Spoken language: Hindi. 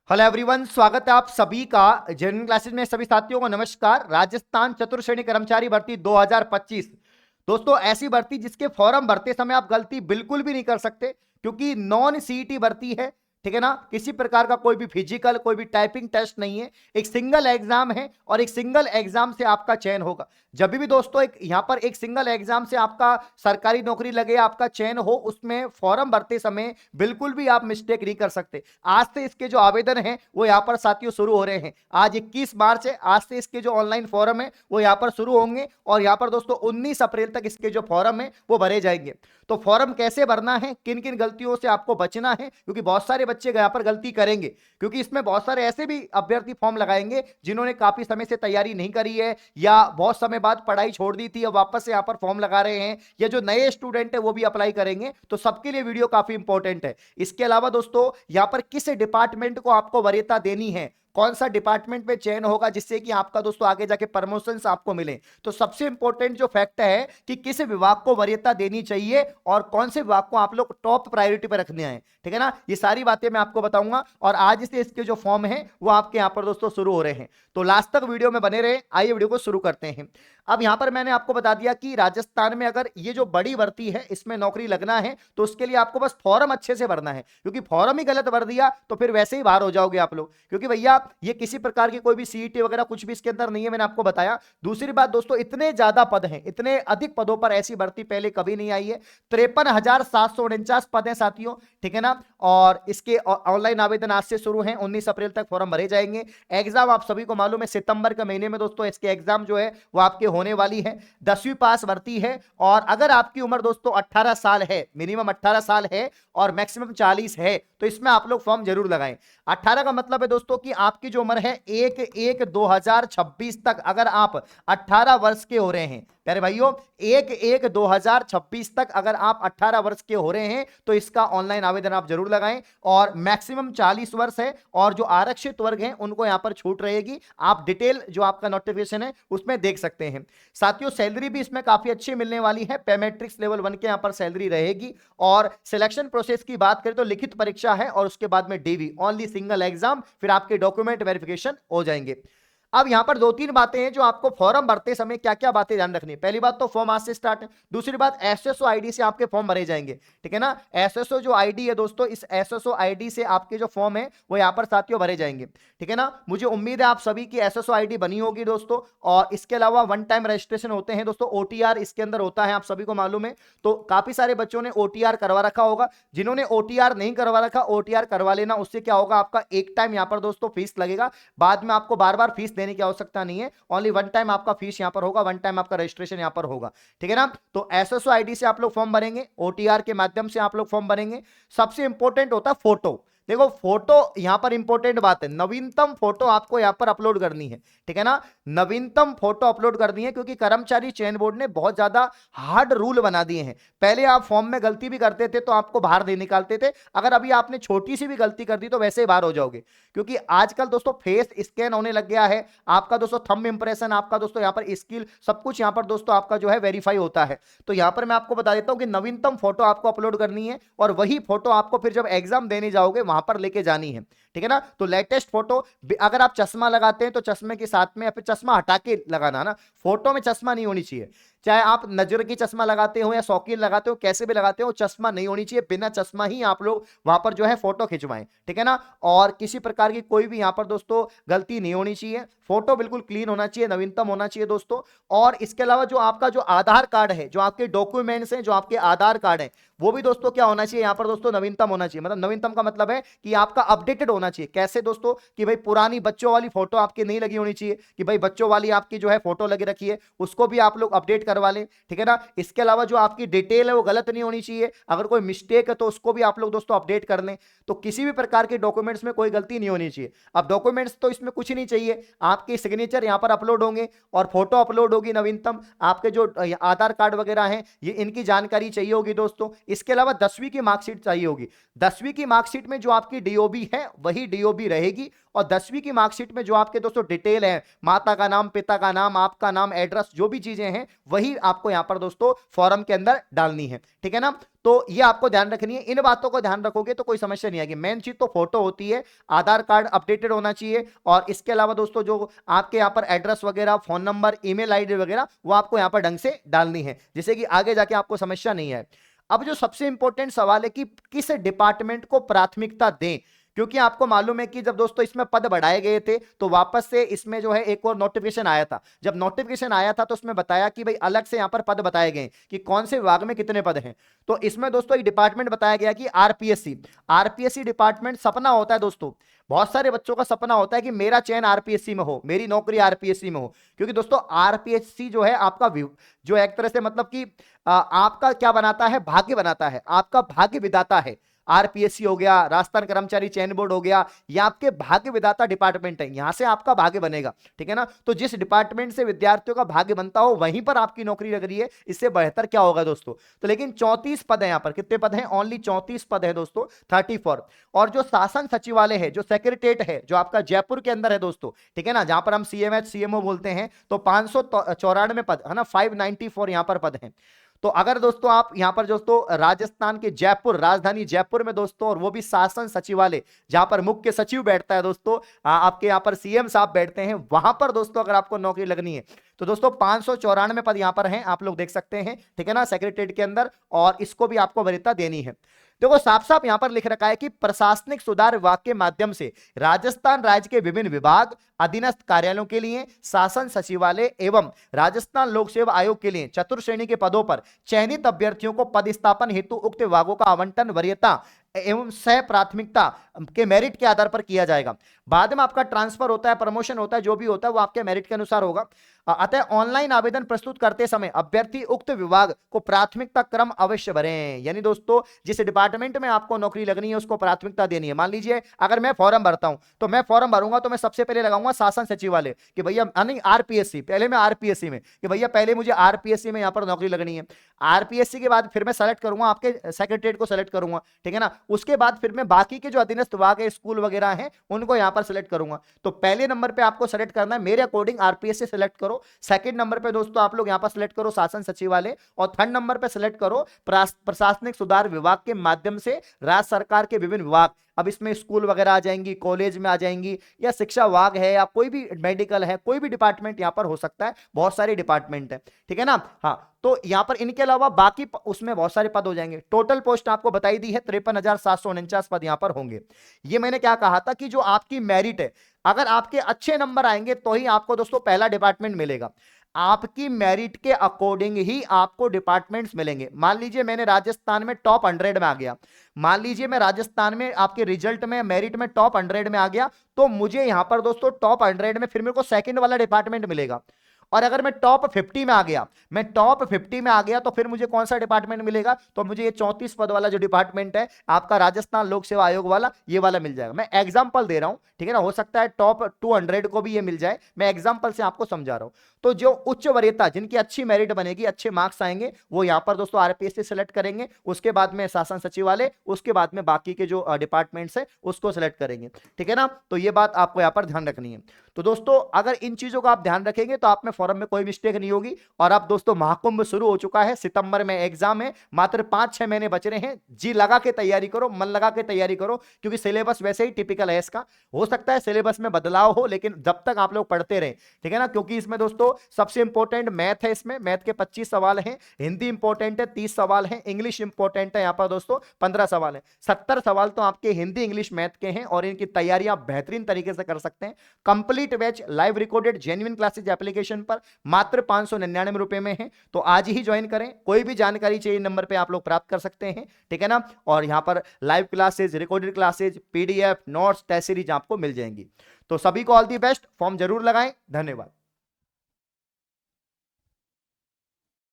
हेलो एवरीवन, स्वागत है आप सभी का जनरल क्लासेस में। सभी साथियों को नमस्कार। राजस्थान चतुर्श्रेणी कर्मचारी भर्ती 2025 दोस्तों, ऐसी भर्ती जिसके फॉर्म भरते समय आप गलती बिल्कुल भी नहीं कर सकते, क्योंकि नॉन सीईटी भर्ती है। ठीक है ना, किसी प्रकार का कोई भी फिजिकल, कोई भी टाइपिंग टेस्ट नहीं है। एक सिंगल एग्जाम है और एक सिंगल एग्जाम से आपका चयन होगा। जब भी दोस्तों एक यहां पर एक सिंगल एग्जाम से आपका सरकारी नौकरी लगे, आपका चयन हो, उसमें फॉर्म भरते समय बिल्कुल भी आप मिस्टेक नहीं कर सकते। आज से इसके जो आवेदन हैं वो यहाँ पर साथियों शुरू हो रहे हैं। आज 21 मार्च है। आज से इसके जो ऑनलाइन फॉर्म है वो यहाँ पर शुरू होंगे और यहाँ पर दोस्तों 19 अप्रैल तक इसके जो फॉर्म है वो भरे जाएंगे। तो फॉर्म कैसे भरना है, किन किन गलतियों से आपको बचना है, क्योंकि बहुत सारे बच्चे यहाँ पर गलती करेंगे, क्योंकि इसमें बहुत सारे ऐसे भी अभ्यर्थी फॉर्म लगाएंगे जिन्होंने काफी समय से तैयारी नहीं करी है या बहुत समय बाद पढ़ाई छोड़ दी थी, अब वापस से यहाँ पर फॉर्म लगा रहे हैं, या जो नए स्टूडेंट है वो भी अप्लाई करेंगे। तो सबके लिए वीडियो काफी इंपॉर्टेंट है। इसके अलावा दोस्तों यहाँ पर किस डिपार्टमेंट को आपको वरीयता देनी है, कौन सा डिपार्टमेंट में चयन होगा जिससे कि आपका दोस्तों आगे जाके प्रमोशंस आपको मिले, तो सबसे इंपॉर्टेंट जो फैक्ट है कि किस विभाग को वरीयता देनी चाहिए और कौन से विभाग को आप लोग टॉप प्रायोरिटी पर रखने हैं। ठीक है ना, ये सारी बातें मैं आपको बताऊंगा और आज से इसके जो फॉर्म है वो आपके यहां पर दोस्तों शुरू हो रहे हैं। तो लास्ट तक वीडियो में बने रहे। आइए वीडियो को शुरू करते हैं। अब यहां पर मैंने आपको बता दिया कि राजस्थान में अगर ये जो बड़ी भर्ती है इसमें नौकरी लगना है तो उसके लिए आपको बस फॉर्म अच्छे से भरना है, क्योंकि फॉर्म ही गलत भर दिया तो फिर वैसे ही बाहर हो जाओगे आप लोग, क्योंकि भैया ये किसी प्रकार की कोई भी सीईटी वगैरह कुछ भी इसके अंदर नहीं है, मैंने आपको बताया। दूसरी बात दोस्तों, इतने ज्यादा पद हैं, इतने अधिक पदों पर ऐसी भर्ती पहले कभी नहीं आई है। 53,749 पद हैं साथियों। ठीक है ना, और इसके ऑनलाइन आवेदन आज से शुरू हैं, 19 अप्रैल तक फॉर्म भरे जाएंगे। एग्जाम आप सभी को मालूम है सितंबर के महीने में दोस्तों इसके एग्जाम जो है वो आपके होने वाली है। 10वीं पास भर्ती है और अगर आपकी उम्र दोस्तों 18 साल है, मिनिमम 18 साल है और मैक्सिमम 40 है, तो इसमें आप लोग फॉर्म जरूर लगाएं। 18 का मतलब है दोस्तों कि आपकी जो उम्र है 1/1/2026 तक अगर आप 18 वर्ष के हो रहे हैं, प्यारे भाइयों 1/1/2026 तक अगर आप 18 वर्ष के हो रहे हैं तो इसका ऑनलाइन आवेदन आप जरूर लगाएं। और मैक्सिमम 40 वर्ष है और जो आरक्षित वर्ग हैं उनको यहां पर छूट रहेगी। आप डिटेल जो आपका नोटिफिकेशन है उसमें देख सकते हैं। साथियों सैलरी भी इसमें काफी अच्छी मिलने वाली है। पे मैट्रिक्स लेवल 1 के यहां पर सैलरी रहेगी। और सिलेक्शन प्रोसेस की बात करें तो लिखित परीक्षा है और उसके बाद में डीवी, ओनली सिंगल एग्जाम, फिर आपके डॉक्यूमेंट वेरिफिकेशन हो जाएंगे। अब यहां पर दो तीन बातें हैं जो आपको फॉर्म भरते समय क्या क्या बातें ध्यान रखनी है। पहली बात तो फॉर्म आज से स्टार्ट है। दूसरी बात एसएसओ आईडी से आपके फॉर्म भरे जाएंगे। ठीक है ना, एसएसओ जो आईडी है दोस्तों, इस एसएसओ आईडी से आपके जो फॉर्म है वो यहां पर साथियों भरे जाएंगे। ठीक है ना, मुझे उम्मीद है आप सभी की एसएसओ आईडी बनी होगी दोस्तों। और इसके अलावा वन टाइम रजिस्ट्रेशन होते हैं दोस्तों, ओटीआर इसके अंदर होता है, आप सभी को मालूम है। तो काफी सारे बच्चों ने ओटीआर करवा रखा होगा। जिन्होंने ओटीआर नहीं करवा रखा, ओटीआर करवा लेना, उससे क्या होगा, आपका एक टाइम यहां पर दोस्तों फीस लगेगा, बाद में आपको बार बार फीस देने की आवश्यकता नहीं है। ओनली वन टाइम आपका फीस यहां पर होगा, वन टाइम आपका रजिस्ट्रेशन यहां पर होगा। ठीक है ना, तो एसएसओ आईडी से आप लोग फॉर्म भरेंगे, ओटीआर के माध्यम से आप लोग फॉर्म भरेंगे। सबसे इंपॉर्टेंट होता है फोटो। देखो फोटो यहां पर इंपॉर्टेंट बात है, नवीनतम फोटो आपको यहां पर अपलोड करनी है। ठीक है ना, नवीनतम फोटो अपलोड करनी है, क्योंकि कर्मचारी चयन बोर्ड ने बहुत ज्यादा हार्ड रूल बना दिए हैं। पहले आप फॉर्म में गलती भी करते थे तो आपको बाहर नहीं निकालते थे, अगर अभी आपने छोटी सी भी गलती कर दी तो वैसे ही बाहर हो जाओगे। क्योंकि आजकल दोस्तों फेस स्कैन होने लग गया है, आपका दोस्तों थंब इंप्रेशन, आपका दोस्तों यहां पर स्किल, सब कुछ यहां पर दोस्तों आपका जो है वेरीफाई होता है। तो यहां पर मैं आपको बता देता हूं कि नवीनतम फोटो आपको अपलोड करनी है और वही फोटो आपको फिर जब एग्जाम देने जाओगे वहां पर लेके जानी है। ठीक है ना, तो लेटेस्ट फोटो, अगर आप चश्मा लगाते हैं तो चश्मे के साथ में, या फिर चश्मा हटा के लगाना ना, फोटो में चश्मा नहीं होनी चाहिए। चाहे आप नजर की चश्मा लगाते हो या शौकीन लगाते हो, कैसे भी लगाते हो, चश्मा नहीं होनी चाहिए। बिना चश्मा ही आप लोग वहां पर जो है फोटो खिंचवाएं। ठीक है ना, और किसी प्रकार की कोई भी यहां पर दोस्तों गलती नहीं होनी चाहिए। फोटो बिल्कुल क्लीन होना चाहिए, नवीनतम होना चाहिए दोस्तों। और इसके अलावा जो आपका जो आधार कार्ड है, जो आपके डॉक्यूमेंट्स हैं, जो आपके आधार कार्ड है, वो भी दोस्तों क्या होना चाहिए यहां पर दोस्तों, नवीनतम होना चाहिए। मतलब नवीनतम का मतलब है कि आपका अपडेटेड होना चाहिए। कैसे दोस्तों, कि भाई पुरानी बच्चों वाली फोटो आपकी नहीं लगी होनी चाहिए, कि भाई बच्चों वाली आपकी जो है फोटो लगी रखी है, उसको भी आप लोग अपडेट करवा लें। ठीक है ना, इसके अलावा जो आपकी डिटेल है वो गलत नहीं होनी चाहिए, अगर कोई मिस्टेक है तो उसको भी आप लोग दोस्तों अपडेट कर लें। तो किसी भी प्रकार के डॉक्यूमेंट्स में कोई गलती नहीं होनी चाहिए। अब डॉक्यूमेंट्स तो इसमें कुछ नहीं चाहिए, आपके सिग्नेचर यहां पर अपलोड होंगे और फोटो अपलोड होगी नवीनतम, आपके जो आधार कार्ड वगैरह हैं ये इनकी जानकारी चाहिए होगी दोस्तों। इसके अलावा 10वीं की मार्कशीट चाहिए होगी। 10वीं की मार्कशीट में जो आपकी डीओबी है वही डीओबी रहेगी, और 10वीं की मार्कशीट में जो आपके दोस्तों डिटेल है, माता का नाम, पिता का नाम, आपका नाम, एड्रेस, जो भी चीजें हैं वही आपको यहां पर दोस्तों फॉर्म के अंदर डालनी है, ठीक है ना। तो ये आपको ध्यान रखनी है, इन बातों को ध्यान रखोगे तो कोई समस्या नहीं आएगी। मेन चीज तो फोटो होती है, आधार कार्ड अपडेटेड होना चाहिए, और इसके अलावा दोस्तों जो आपके यहाँ पर एड्रेस वगैरह, फोन नंबर, ईमेल आईडी वगैरह वो आपको यहाँ पर ढंग से डालनी है, जिससे कि आगे जाके आपको समस्या नहीं है। अब जो सबसे इंपॉर्टेंट सवाल है कि किस डिपार्टमेंट को प्राथमिकता दें, क्योंकि आपको मालूम है कि जब दोस्तों इसमें पद बढ़ाए गए थे तो वापस से इसमें जो है एक और नोटिफिकेशन आया था। जब नोटिफिकेशन आया था तो उसमें बताया कि भाई अलग से यहां पर पद बताए गए कि कौन से विभाग में कितने पद हैं। तो इसमें दोस्तों एक डिपार्टमेंट बताया गया कि आरपीएससी। आरपीएससी डिपार्टमेंट सपना होता है दोस्तों, बहुत सारे बच्चों का सपना होता है कि मेरा चयन आरपीएससी में हो, मेरी नौकरी आरपीएससी में हो, क्योंकि दोस्तों आरपीएससी जो है आपका जो एक तरह से मतलब कि आपका क्या बनाता है, भाग्य बनाता है, आपका भाग्य विधाता है। आरपीएससी हो गया, राजस्थान कर्मचारी चयन बोर्ड हो गया, ये आपके भाग्य विधाता डिपार्टमेंट है, यहां से आपका भाग्य बनेगा, ठीक है ना। तो जिस डिपार्टमेंट से विद्यार्थियों का भाग्य बनता हो वहीं पर आपकी नौकरी लग रही है, इससे बेहतर क्या होगा दोस्तों। तो लेकिन 34 पद है, यहां पर कितने पद हैं, ओनली 34 पद है दोस्तों, 34। और जो शासन सचिवालय है, जो सेक्रेटेरिएट है, जो आपका जयपुर के अंदर है दोस्तों, ठीक है ना, जहां पर हम सीएमएच सीएमओ बोलते हैं, तो 594 पद है ना, 594 यहां पर पद हैं। तो अगर दोस्तों आप यहां पर दोस्तों राजस्थान के जयपुर, राजधानी जयपुर में दोस्तों, और वो भी शासन सचिवालय जहां पर मुख्य सचिव बैठता है दोस्तों, आपके यहां पर सीएम साहब बैठते हैं, वहां पर दोस्तों अगर आपको नौकरी लगनी है तो दोस्तों 594 पद यहां पर हैं, आप लोग देख सकते हैं, ठीक है ना, सेक्रेटेरिएट के अंदर, और इसको भी आपको वरीयता देनी है। देखो साफ साफ यहां पर लिख रखा है कि प्रशासनिक सुधार विभाग के माध्यम से राजस्थान राज्य के विभिन्न विभाग, अधीनस्थ कार्यालयों के लिए शासन सचिवालय एवं राजस्थान लोक सेवा आयोग के लिए चतुर्थ श्रेणी के पदों पर चयनित अभ्यर्थियों को पदस्थापन हेतु उक्त विभागों का आवंटन वरीयता एवं सह प्राथमिकता के मेरिट के आधार पर किया जाएगा। बाद में आपका ट्रांसफर होता है, प्रमोशन होता है, जो भी होता है वो आपके मेरिट के अनुसार होगा। अतः ऑनलाइन आवेदन प्रस्तुत करते समय अभ्यर्थी उक्त विभाग को प्राथमिकता क्रम अवश्य भरें। यानी दोस्तों जिस डिपार्टमेंट में आपको नौकरी लगनी है उसको प्राथमिकता देनी है। मान लीजिए अगर मैं फॉर्म भरता हूं तो मैं फॉर्म भरूंगा तो मैं सबसे पहले लगाऊंगा शासन सचिवालय कि भैया, नहीं आरपीएससी, पहले मैं आरपीएससी में कि भैया पहले मुझे आरपीएससी में यहां पर नौकरी लगनी है। आरपीएससी के बाद फिर मैं सेलेक्ट करूंगा आपके सेक्रेटेरिएट को सेलेक्ट करूंगा, ठीक है ना। उसके बाद फिर मैं बाकी के जो अधीनस्थ विभाग है, स्कूल वगैरह हैं, उनको यहां पर सेलेक्ट करूंगा। तो पहले नंबर पे आपको सेलेक्ट करना है मेरे अकॉर्डिंग आरपीएससी सेलेक्ट करो, सेकंड नंबर पे दोस्तों आप लोग यहां पर सेलेक्ट करो शासन सचिवालय, और थर्ड नंबर पे सेलेक्ट करो प्रशासनिक सुधार विभाग के माध्यम से राज्य सरकार के विभिन्न विभाग। अब इसमें स्कूल वगैरह आ जाएंगी, कॉलेज में आ जाएंगी, या शिक्षा विभाग है, या कोई भी मेडिकल है, कोई भी डिपार्टमेंट यहां पर हो सकता है, बहुत सारे डिपार्टमेंट है, ठीक है ना। हाँ, तो यहां पर इनके अलावा बाकी उसमें बहुत सारे पद हो जाएंगे। टोटल पोस्ट आपको बताई दी है 53,749 पद यहां पर होंगे। ये मैंने क्या कहा था कि जो आपकी मेरिट है, अगर आपके अच्छे नंबर आएंगे तो ही आपको दोस्तों पहला डिपार्टमेंट मिलेगा। आपकी मेरिट के अकॉर्डिंग ही आपको डिपार्टमेंट्स मिलेंगे। मान लीजिए मैंने राजस्थान में टॉप 100 में आ गया, मान लीजिए मैं राजस्थान में आपके रिजल्ट में मेरिट में टॉप 100 में आ गया, तो मुझे यहां पर दोस्तों टॉप 100 में फिर मेरे को सेकंड वाला डिपार्टमेंट मिलेगा। और अगर मैं टॉप 50 में आ गया, मैं टॉप 50 में आ गया, तो फिर मुझे कौन सा डिपार्टमेंट मिलेगा, तो मुझे ये 34 पद वाला जो डिपार्टमेंट है आपका राजस्थान लोक सेवा आयोग वाला, ये वाला मिल जाएगा। मैं एग्जांपल दे रहा हूं, ठीक है ना, हो सकता है टॉप 200 को भी ये मिल जाए, मैं एग्जांपल से आपको समझा रहा हूं। तो जो उच्च वरीयता, जिनकी अच्छी मेरिट बनेगी, अच्छे मार्क्स आएंगे, वो यहां पर दोस्तों आरपीएससी सेलेक्ट करेंगे, उसके बाद में शासन सचिवालय, उसके बाद में बाकी के जो डिपार्टमेंट्स है उसको सेलेक्ट करेंगे, ठीक है ना। तो ये बात आपको यहां पर ध्यान रखनी है। तो दोस्तों अगर इन चीजों का आप ध्यान रखेंगे तो आप में फॉर्म में कोई मिस्टेक नहीं होगी। और अब दोस्तों महाकुंभ शुरू हो चुका है, सितंबर में एग्जाम है, मात्र 5-6 महीने बच रहे हैं। जी लगा के तैयारी करो, मन लगा के तैयारी करो, क्योंकि सिलेबस वैसे ही टिपिकल है इसका। हो सकता है सिलेबस में बदलाव हो, लेकिन जब तक आप लोग पढ़ते रहे, ठीक है ना, क्योंकि इसमें दोस्तों सबसे इंपॉर्टेंट मैथ है, इसमें मैथ के 25 सवाल हैं, हिंदी इंपॉर्टेंट है 30 सवाल हैं, इंग्लिश इंपॉर्टेंट है यहां पर दोस्तों 15 सवाल है। 70 सवाल तो आपके हिंदी इंग्लिश मैथ के हैं, और इनकी तैयारियां बेहतरीन तरीके से कर सकते हैं। Complete batch live recorded genuine classes application पर मात्र 599 रुपए में है। तो आज ही ज्वाइन करें। कोई भी जानकारी चाहिए नंबर पे आप लोग प्राप्त कर सकते हैं, ठीक है ना। और यहां पर live classes, recorded classes, PDF, notes, test series आपको मिल जाएंगी। तो सभी को ऑल दी बेस्ट। फॉर्म जरूर लगाएं। धन्यवाद।